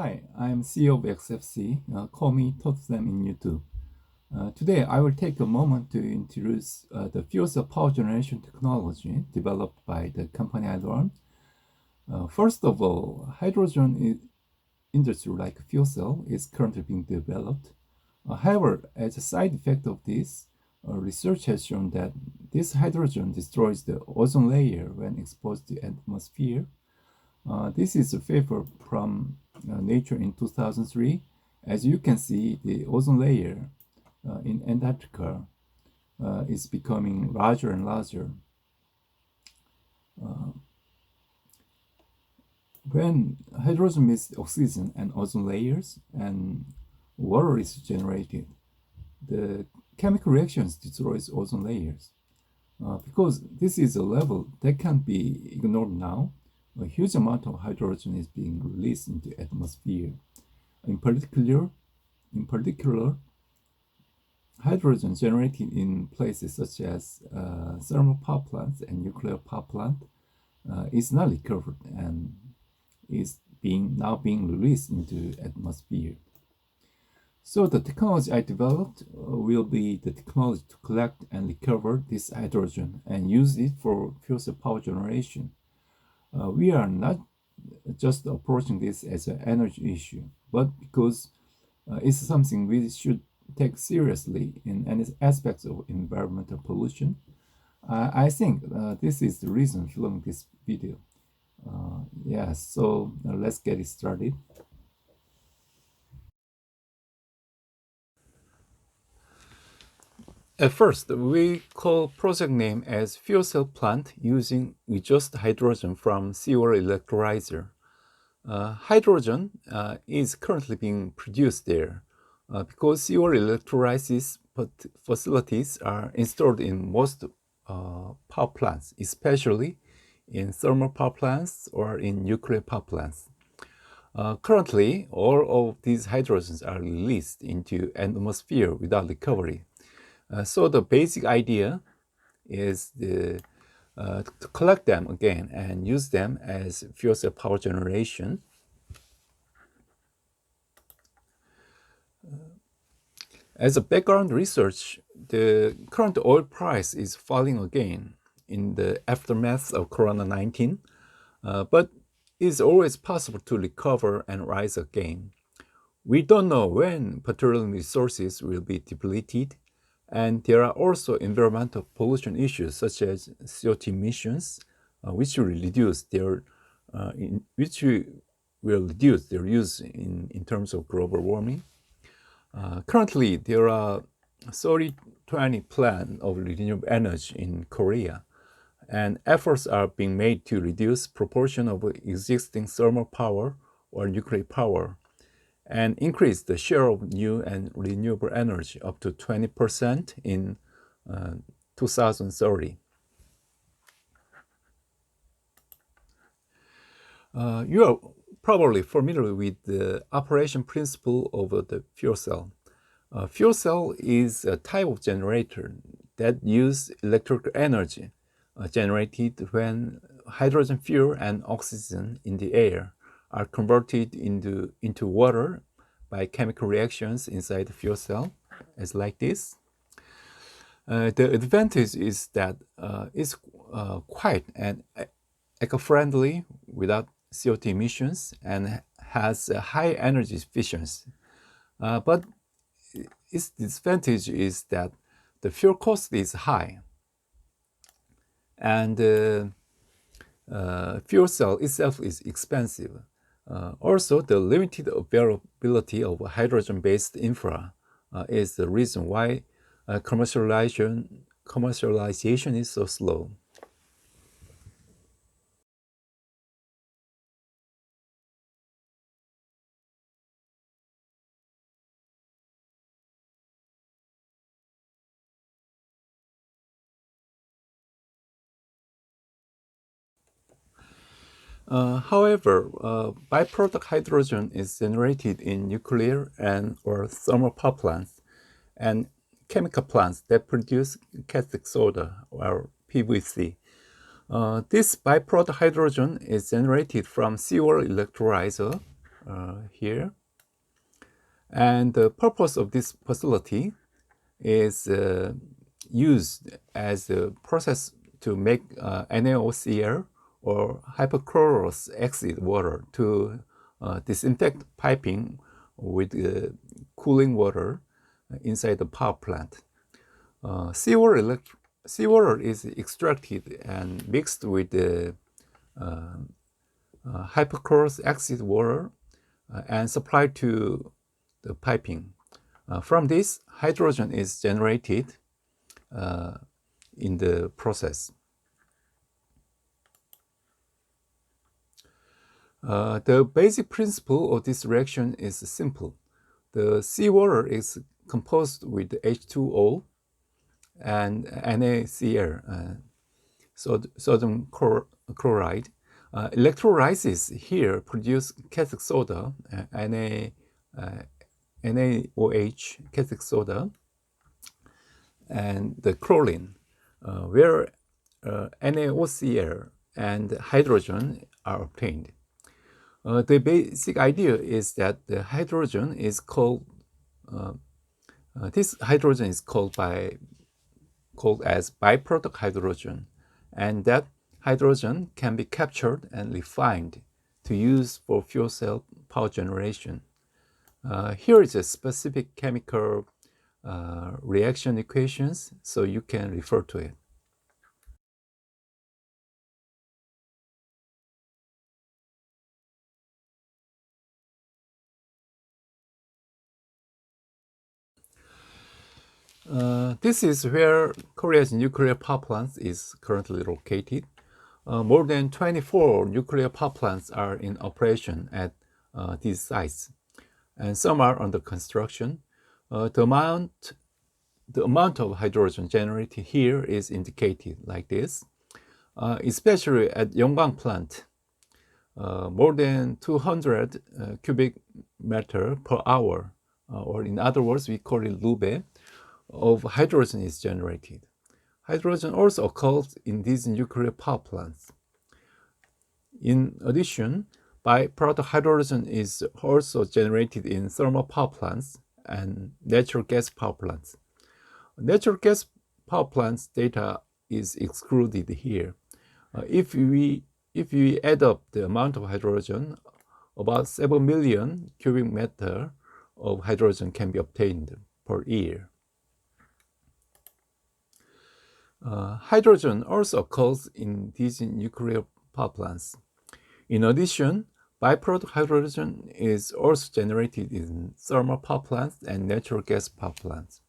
Hi, I'm CEO of XFC. Call me ThothSaem in YouTube. Today, I will take a moment to introduce the fuel cell power generation technology developed by the company I run. First of all, industry like fuel cell is currently being developed. However, as a side effect of this, research has shown that this hydrogen destroys the ozone layer when exposed to the atmosphere. This is a paper from Nature in 2003. As you can see, the ozone layer in Antarctica is becoming larger and larger. When hydrogen meets oxygen and ozone layers and water is generated, the chemical reactions destroys ozone layers. Because this is a level that can't be ignored now, a huge amount of hydrogen is being released into the atmosphere. In particular, hydrogen generated in places such as thermal power plants and nuclear power plant is not recovered and is now being released into the atmosphere. So the technology I developed will be the technology to collect and recover this hydrogen and use it for fuel cell power generation. We are not just approaching this as an energy issue, but because it's something we should take seriously in any aspects of environmental pollution. I think this is the reason filming this video. So let's get it started. At first, we call project name as fuel cell plant using reduced hydrogen from seawater electrolyzer. Hydrogen is currently being produced there because seawater electrolysis facilities are installed in most power plants, especially in thermal power plants or in nuclear power plants. Currently, all of these hydrogens are released into atmosphere without recovery. So the basic idea is to collect them again and use them as fuel cell power generation. As a background research, the current oil price is falling again in the aftermath of Corona-19, but it's always possible to recover and rise again. We don't know when petroleum resources will be depleted, and there are also environmental pollution issues such as CO2 emissions, which will reduce their use in terms of global warming. Currently, there are 30-20 plants of renewable energy in Korea, and efforts are being made to reduce proportion of existing thermal power or nuclear power and increase the share of new and renewable energy up to 20% in 2030. You are probably familiar with the operation principle of the fuel cell. Fuel cell is a type of generator that uses electrical energy generated when hydrogen fuel and oxygen in the air are converted into water by chemical reactions inside the fuel cell, as like this. The advantage is that it's quiet and eco-friendly without CO2 emissions and has a high energy efficiency. But its disadvantage is that the fuel cost is high, and fuel cell itself is expensive. Also, the limited availability of hydrogen-based infra is the reason why commercialization is so slow. However, byproduct hydrogen is generated in nuclear or thermal power plants and chemical plants that produce caustic soda or PVC. This byproduct hydrogen is generated from seawater electrolyzer here. And the purpose of this facility is used as a process to make NaOCl or hypochlorous acid water to disinfect piping with cooling water inside the power plant. Seawater is extracted and mixed with the hypochlorous acid water and supplied to the piping. From this, hydrogen is generated in the process. The basic principle of this reaction is simple. The seawater is composed with H2O and NaCl, sodium chloride. Electrolysis here produce caustic soda, NaOH, caustic soda, and the chlorine, where NaOCl and hydrogen are obtained. The basic idea is that the hydrogen is called this hydrogen is called as byproduct hydrogen, and that hydrogen can be captured and refined to use for fuel cell power generation. Here is a specific chemical reaction equations, so you can refer to it. This is where Korea's nuclear power plant is currently located. More than 24 nuclear power plants are in operation at these sites, and some are under construction. The amount of hydrogen generated here is indicated like this, especially at Yongbang plant. More than 200 cubic meter per hour, or in other words, we call it lube, of hydrogen is generated. Hydrogen also occurs in these nuclear power plants. In addition, byproduct hydrogen is also generated in thermal power plants and natural gas power plants. Natural gas power plants data is excluded here. If we add up the amount of hydrogen, about 7 million cubic meter of hydrogen can be obtained per year. Hydrogen also occurs in these nuclear power plants. In addition, byproduct hydrogen is also generated in thermal power plants and natural gas power plants.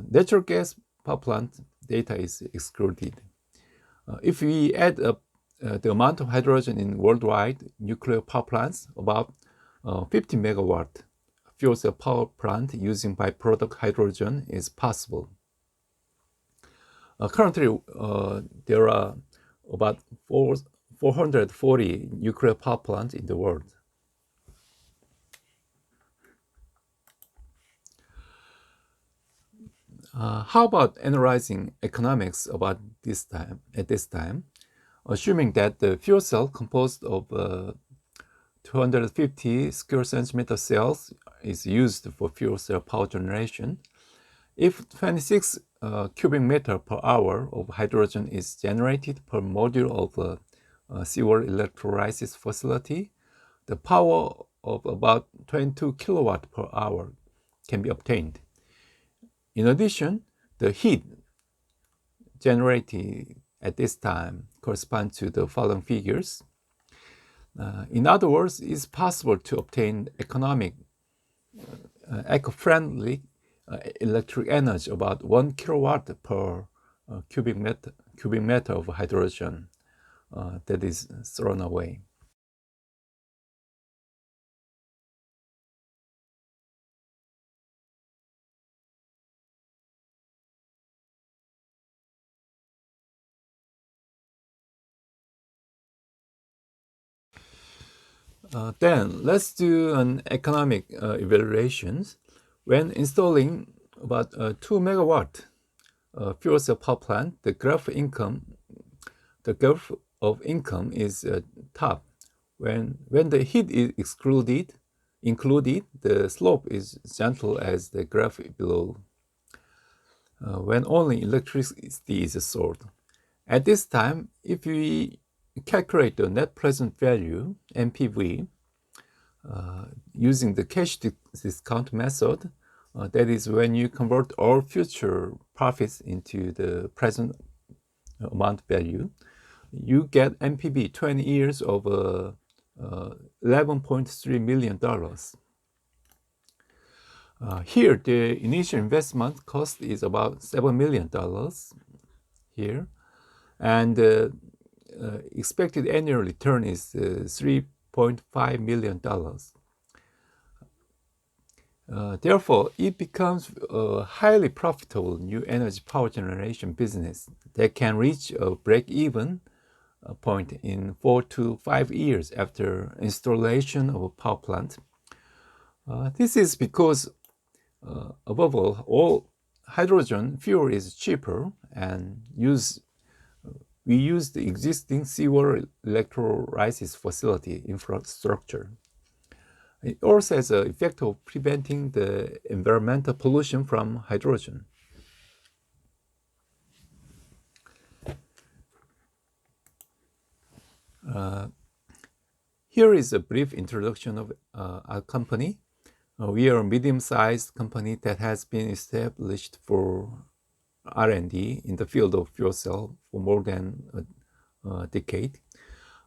Natural gas power plant data is excluded. If we add up the amount of hydrogen in worldwide nuclear power plants, about 50 megawatt fuel cell power plant using byproduct hydrogen is possible. Currently, there are about 440 nuclear power plants in the world. How about analyzing economics about at this time, assuming that the fuel cell composed of 250 square centimeter cells is used for fuel cell power generation? If 26 cubic meter per hour of hydrogen is generated per module of a seawater electrolysis facility, the power of about 22 kilowatt per hour can be obtained. In addition, the heat generated at this time corresponds to the following figures. In other words, it's possible to obtain economic, eco-friendly electric energy about 1 kilowatt per cubic meter of hydrogen that is thrown away. Then let's do an economic evaluation. When installing about 2 megawatt fuel cell power plant, the graph of income is top, When the heat is included, the slope is gentle as the graph below. When only electricity is stored. At this time, if we calculate the net present value, NPV, using the cash discount method, that is when you convert all future profits into the present amount value, you get NPV 20 years of $11.3 million. Here, the initial investment cost is about $7 million here, and expected annual return is $3.5 million. Therefore, it becomes a highly profitable new energy power generation business that can reach a break-even point in 4 to 5 years after installation of a power plant. This is because, above all hydrogen fuel is cheaper, and we use the existing seawater electrolysis facility infrastructure. It also has an effect of preventing the environmental pollution from hydrogen. Here is a brief introduction of our company. We are a medium-sized company that has been established for R&D in the field of fuel cell for more than a decade.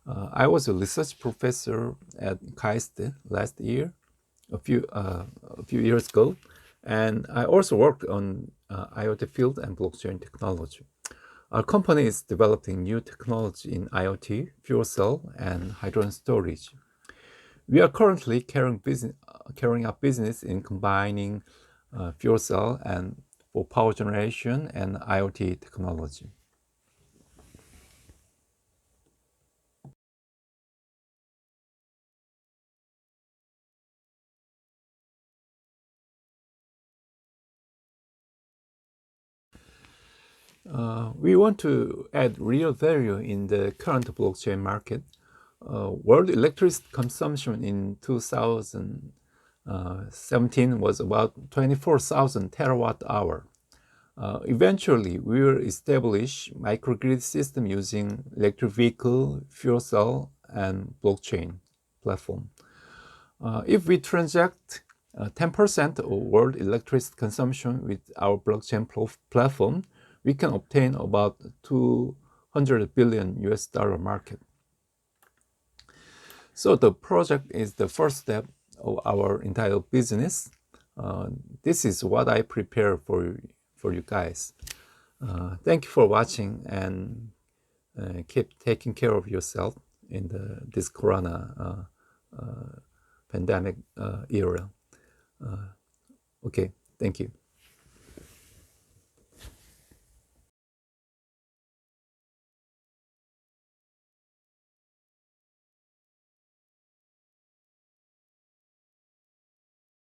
I was a research professor at KAIST last year, a few years ago, and I also worked on IoT field and blockchain technology. Our company is developing new technology in IoT, fuel cell, and hydrogen storage. We are currently carrying out business in combining fuel cell and for power generation and IoT technology. We want to add real value in the current blockchain market. World electricity consumption in 2017 was about 24,000 terawatt hour. Eventually, we will establish microgrid system using electric vehicle, fuel cell, and blockchain platform. If we transact 10% of world electricity consumption with our blockchain platform, we can obtain about $200 billion market. So the project is the first step of our entire business. This is what I prepare for you guys. Thank you for watching, and keep taking care of yourself in this corona pandemic era. Okay, thank you.